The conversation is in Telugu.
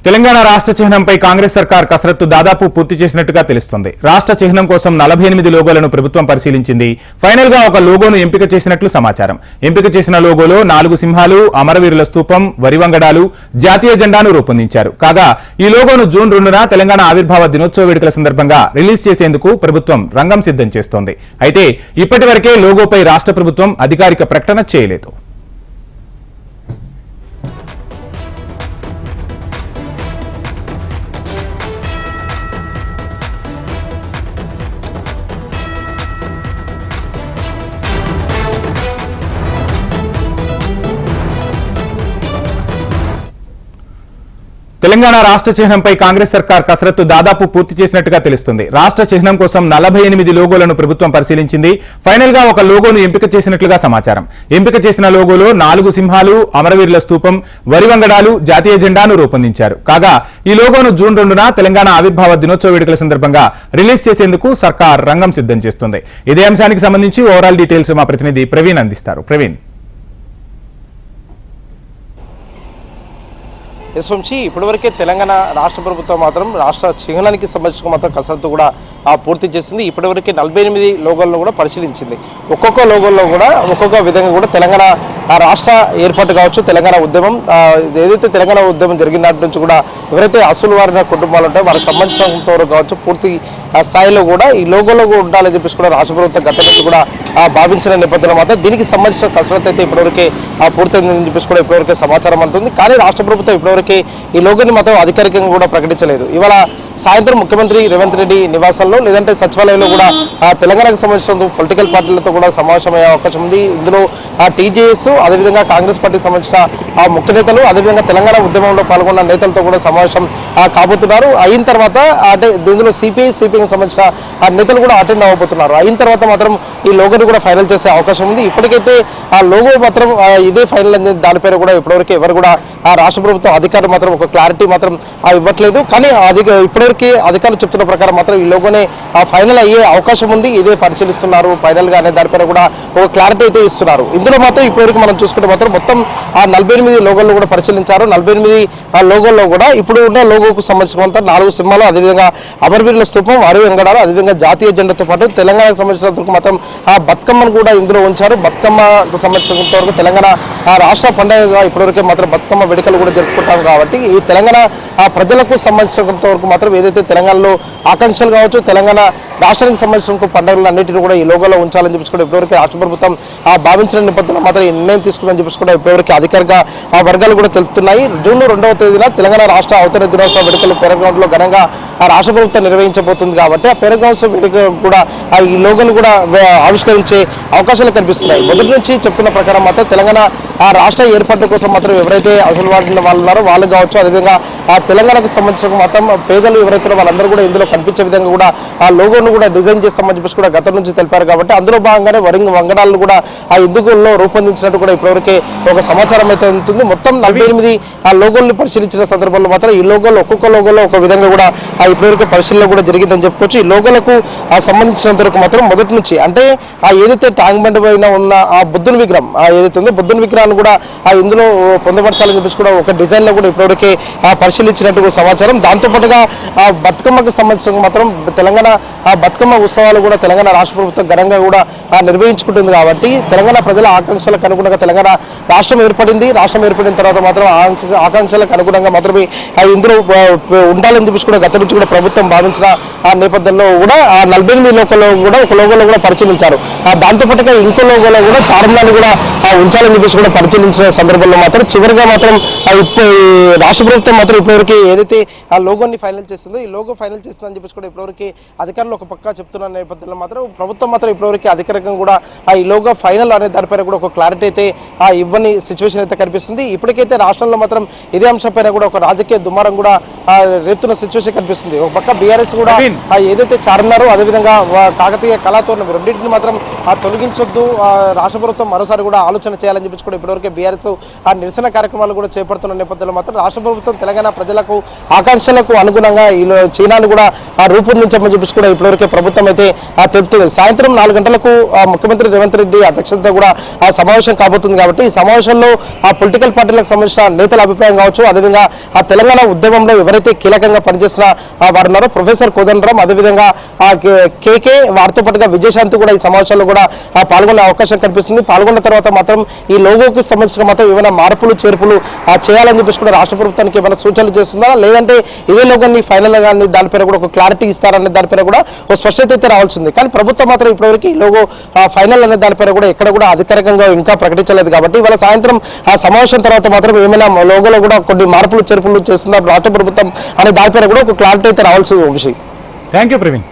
తెలంగాణ రాష్ట్ర చిహ్నంపై కాంగ్రెస్ సర్కార్ కసరత్తు దాదాపు పూర్తి చేసినట్టుగా తెలుస్తోంది. రాష్ట్ర చిహ్నం కోసం 48 లోగోలను ప్రభుత్వం పరిశీలించింది. ఫైనల్ గా ఒక లోగోను ఎంపిక చేసినట్లు సమాచారం. ఎంపిక చేసిన లోగోలో 4 సింహాలు, అమరవీరుల స్తూపం, వరివంగడాలు, జాతీయ జెండాను రూపొందించారు. కాగా ఈ లోగోను జూన్ 2న తెలంగాణ ఆవిర్భావ దినోత్సవ వేడుకల సందర్భంగా రిలీజ్ చేసేందుకు ప్రభుత్వం రంగం సిద్ధం చేస్తోంది. అయితే ఇప్పటివరకే లోగోపై రాష్ట్ర ప్రభుత్వం అధికారిక ప్రకటన చేయలేదు. తెలంగాణ రాష్ట్ర చిహ్నంపై కాంగ్రెస్ సర్కార్ కసరత్తు దాదాపు పూర్తి చేసినట్టుగా తెలుస్తుంది. రాష్ట్ర చిహ్నం కోసం 48 లోగోలను ప్రభుత్వం పరిశీలించింది. ఫైనల్ గా ఒక లోగోను ఎంపిక చేసినట్లుగా సమాచారం. ఎంపిక చేసిన లోగోలో 4 సింహాలు, అమరవీరుల స్తూపం, వరివంగడాలు, జాతీయ జెండాను రూపొందించారు. కాగా ఈ లోగోను జూన్ 2న తెలంగాణ ఆవిర్భావ దినోత్సవ వేడుకల సందర్భంగా రిలీజ్ చేసేందుకు సర్కార్ రంగం సిద్ధం చేస్తుంది. ఇదే అంశానికి సంబంధించి ఓవరాల్ డీటెయిల్స్ మా ప్రతినిధి ప్రవీణ్ అందిస్తారు. ప్రవీణ్. యశ్వంశి, ఇప్పటివరకే తెలంగాణ రాష్ట్ర ప్రభుత్వం మాత్రం రాష్ట్ర చిహ్నానికి సంబంధించిన మాత్రం కసరత్తు కూడా పూర్తి చేసింది. ఇప్పటివరకే 48 లోగోలను కూడా పరిశీలించింది. ఒక్కొక్క లోగోల్లో కూడా ఒక్కొక్క విధంగా కూడా తెలంగాణ రాష్ట్ర ఏర్పాటు కావచ్చు, తెలంగాణ ఉద్యమం ఏదైతే తెలంగాణ ఉద్యమం జరిగిన నాటి నుంచి కూడా ఎవరైతే అసలు వారిన కుటుంబాలు ఉంటాయో వారికి సంబంధించినంత వరకు కావచ్చు పూర్తి స్థాయిలో కూడా ఈ లోగోలో కూడా ఉండాలని చెప్పేసి కూడా రాష్ట్ర ప్రభుత్వం గత నుంచి కూడా భావించిన నేపథ్యంలో మాత్రం దీనికి సంబంధించిన కసరత్తు అయితే ఇప్పటివరకే పూర్తయిందని చెప్పేసి కూడా ఇప్పటివరకే సమాచారం అందుతుంది. కానీ రాష్ట్ర ప్రభుత్వం ఇప్పటివరకే ఈ లోగోని మాత్రం అధికారికంగా కూడా ప్రకటించలేదు. ఇవాళ సాయంత్రం ముఖ్యమంత్రి రేవంత్ రెడ్డి నివాసంలో లేదంటే సచివాలయంలో కూడా తెలంగాణకు సంబంధించిన పొలిటికల్ పార్టీలతో కూడా సమావేశమయ్యే అవకాశం ఉంది. ఇందులో టీజేఎస్ అదేవిధంగా కాంగ్రెస్ పార్టీకి సంబంధించిన ముఖ్య నేతలు అదేవిధంగా తెలంగాణ ఉద్యమంలో పాల్గొన్న నేతలతో కూడా సమావేశం కాబోతున్నారు. అయిన తర్వాత అంటే ఇందులో సిపిఐకి సంబంధించిన నేతలు కూడా అటెండ్ అవ్వబోతున్నారు. అయిన తర్వాత మాత్రం ఈ లోగోని కూడా ఫైనల్ చేసే అవకాశం ఉంది. ఇప్పటికైతే ఆ లోగో మాత్రం ఇదే ఫైనల్ అని దానిపైన కూడా ఇప్పటివరకు ఎవరు కూడా రాష్ట్ర ప్రభుత్వం అధికారులు మాత్రం ఒక క్లారిటీ మాత్రం ఇవ్వట్లేదు. కానీ ఇప్పటివరకు అధికారులు చెప్తున్న ప్రకారం మాత్రం ఈ లోగోనే ఫైనల్ అయ్యే అవకాశం ఉంది. ఇదే పరిశీలిస్తున్నారు ఫైనల్ గా అనే దానిపైన కూడా ఒక క్లారిటీ అయితే ఇస్తున్నారు. ఇందులో మాత్రం ఇప్పటివరకు మనం చూసుకుంటే మాత్రం మొత్తం 48 లోగోలు కూడా పరిశీలించారు. 48 లోగోల్లో కూడా ఇప్పుడు ఉన్న లోగోకు సంబంధించిన 4 సింహాలు, అదేవిధంగా అమరవీరుల స్తూపం, వరివంగడాలు, అదేవిధంగా జాతీయ జెండాతో పాటు తెలంగాణకు సంబంధించినందుకు మాత్రం బతుకమ్మను కూడా ఇందులో ఉంచారు. బతుకమ్మకు సంబంధించినంత వరకు తెలంగాణ రాష్ట్ర పండుగగా ఇప్పటివరకే మాత్రం బతుకమ్మ వేడుకలు కూడా జరుపుకుంటాం కాబట్టి ఈ తెలంగాణ ప్రజలకు సంబంధించినంత వరకు మాత్రం ఏదైతే తెలంగాణలో ఆకాంక్షలు కావచ్చు, తెలంగాణ రాష్ట్రానికి సంబంధించిన పండుగలు అన్నింటినీ కూడా ఈ లోగోలో ఉంచాలని చెప్పేసి కూడా ఇప్పటివరకు రాష్ట్ర ప్రభుత్వం భావించిన నేపథ్యంలో మాత్రం ఈ నిర్ణయం తీసుకుందని చెప్పేసి కూడా ఇప్పటివరకు అధికారిక వర్గాలు కూడా తెలుపుతున్నాయి. జూన్ 2వ తేదీన తెలంగాణ రాష్ట్ర అవతరణ దినోత్సవ వేడుకలు పేరగ్రౌండ్లో ఘనంగా రాష్ట్ర ప్రభుత్వం నిర్వహించబోతుంది కాబట్టి ఆ పేరగ్రౌండ్స్ వేడుక కూడా ఈ లోగోను కూడా ఆవిష్కరించే అవకాశాలు కనిపిస్తున్నాయి. మొదటి నుంచి చెప్తున్న ప్రకారం మాత్రం తెలంగాణ రాష్ట్ర ఏర్పాటు కోసం మాత్రం ఎవరైతే అసలు వాళ్ళు ఉన్నారో వాళ్ళు కావచ్చు, అదేవిధంగా తెలంగాణకు సంబంధించిన మాత్రం పేదలు ఎవరైతే వాళ్ళందరూ కూడా ఇందులో కనిపించే విధంగా కూడా ఆ లోగోను కూడా డిజైన్ చేస్తామని చెప్పేసి కూడా గతం నుంచి తెలిపారు. కాబట్టి అందులో భాగంగానే వంగడాలను కూడా ఆ ఎందుకుల్లో రూపొందించినట్టు కూడా ఇప్పటివరకే ఒక సమాచారం అయితే ఉంటుంది. మొత్తం 48 లోగోలను పరిశీలించిన సందర్భంలో మాత్రం ఈ లోగోలు ఒక్కొక్క లోగోలో ఒక విధంగా కూడా ఇప్పటివరకు పరిశీలన కూడా జరిగిందని చెప్పుకోవచ్చు. ఈ లోగోలకు సంబంధించినంత వరకు మాత్రం మొదటి నుంచి అంటే ఏదైతే ట్యాంక్ బండ్ పైన ఉన్న ఆ బుద్ధుని విగ్రహం ఏదైతే ఉందో బుద్ధుని విగ్రహాన్ని కూడా ఇందులో పొందపరచాలని చెప్పేసి కూడా ఒక డిజైన్ లో కూడా ఇప్పటివరకే పరిశీలించినట్టు సమాచారం. దాంతోపాటుగా బతుకమ్మకు సంబంధించిన మాత్రం తెలంగాణ బతుకమ్మ ఉత్సవాలు కూడా తెలంగాణ రాష్ట్ర ప్రభుత్వం ఘనంగా కూడా నిర్వహించుకుంటుంది కాబట్టి తెలంగాణ ప్రజల ఆకాంక్షలకు అనుగుణంగా తెలంగాణ రాష్ట్రం ఏర్పడింది. రాష్ట్రం ఏర్పడిన తర్వాత మాత్రం ఆకాంక్షలకు అనుగుణంగా మాత్రమే ఇందులో ఉండాలని చెప్పేసి కూడా గత నుంచి కూడా ప్రభుత్వం భావించిన నేపథ్యంలో కూడా 48 లోకల్లో కూడా ఒక లోగోలో కూడా పరిశీలించారు. దాంతోపాటుగా ఇంకో లోగోలో కూడా చార్మినార్ని కూడా ఉంచాలని చెప్పేసి కూడా పరిశీలించిన సందర్భంలో మాత్రం చివరిగా మాత్రం రాష్ట్ర ప్రభుత్వం మాత్రం ఇప్పటివరకు ఏదైతే ఆ లోగోని ఫైనల్ చేస్తుందో ఈ లోగో ఫైనల్ చేస్తుందని చెప్పేసి కూడా ఇప్పటివరకు అధికారులు ఒక పక్క చెప్తున్న నేపథ్యంలో మాత్రం ప్రభుత్వం మాత్రం ఇప్పటివరకు అధికారికంగా కూడా ఈ లోగో ఫైనల్ అనే దానిపైన కూడా ఒక క్లారిటీ అయితే ఇవ్వని సిచ్యువేషన్ అయితే కనిపిస్తుంది. ఇప్పటికైతే రాష్ట్రంలో మాత్రం ఇదే అంశంపైన కూడా ఒక రాజకీయ దుమారం కూడా రేపుతున్న సిచ్యువేషన్ కనిపిస్తుంది. ఒక పక్క బీఆర్ఎస్ కూడా ఏదైతే చారన్నారో అదేవిధంగా కాకతీయ కళాతోరణం రెండింటిని మాత్రం తొలగించొద్దు, రాష్ట్ర ప్రభుత్వం మరోసారి కూడా ఆలోచన చేయాలని చెప్పి కూడా ఇప్పటివరకు బీఆర్ఎస్ ఆ నిరసన కార్యక్రమాలు కూడా చేపడుతున్న నేపథ్యంలో మాత్రం రాష్ట్ర ప్రభుత్వం తెలంగాణ ప్రజలకు ఆకాంక్షలకు అనుగుణంగా ఈ చైనాను కూడా రూపొందించమని చెప్పేసి కూడా ఇప్పటివరకే ప్రభుత్వం అయితే తెలుపుతుంది. సాయంత్రం 4 గంటలకు ముఖ్యమంత్రి రేవంత్ రెడ్డి అధ్యక్షతతో కూడా సమావేశం కాబోతుంది కాబట్టి ఈ సమావేశంలో పొలిటికల్ పార్టీలకు సంబంధించిన నేతల అభిప్రాయం కావచ్చు, అదేవిధంగా తెలంగాణ ఉద్యమంలో ఎవరైతే కీలకంగా పనిచేసిన వారు ఉన్నారో ప్రొఫెసర్ కోదండరాం, అదేవిధంగా కేకే, వారితో పాటుగా విజయశాంతి కూడా ఈ సమావేశంలో కూడా పాల్గొనే అవకాశం కనిపిస్తుంది. పాల్గొన్న తర్వాత మాత్రం ఈ లోగోకి సంబంధించిన మాత్రం ఏమైనా మార్పులు చేర్పులు చేయాలని చెప్పేసి కూడా రాష్ట్ర ప్రభుత్వానికి ఏమైనా సూచనలు చేస్తుందా, లేదంటే ఇదే లోగోని ఫైనల్ గా దానిపైన కూడా ఒక క్లారిటీ ఇస్తారనే దానిపైన కూడా ఒక స్పష్టత అయితే రావాల్సింది. కానీ ప్రభుత్వం మాత్రం ఇప్పటివరకు ఈ లోగో ఫైనల్ అనే దానిపైన కూడా ఎక్కడ కూడా అధికారికంగా ఇంకా ప్రకటించలేదు. కాబట్టి ఇవాళ సాయంత్రం ఆ సమావేశం తర్వాత మాత్రం ఏమైనా లోగోలో కూడా కొన్ని మార్పులు చేర్పులు చేస్తుందా రాష్ట్ర ప్రభుత్వం అనే దానిపైన కూడా ఒక క్లారిటీ అయితే రావాల్సి విషయం. Thank you Praveen.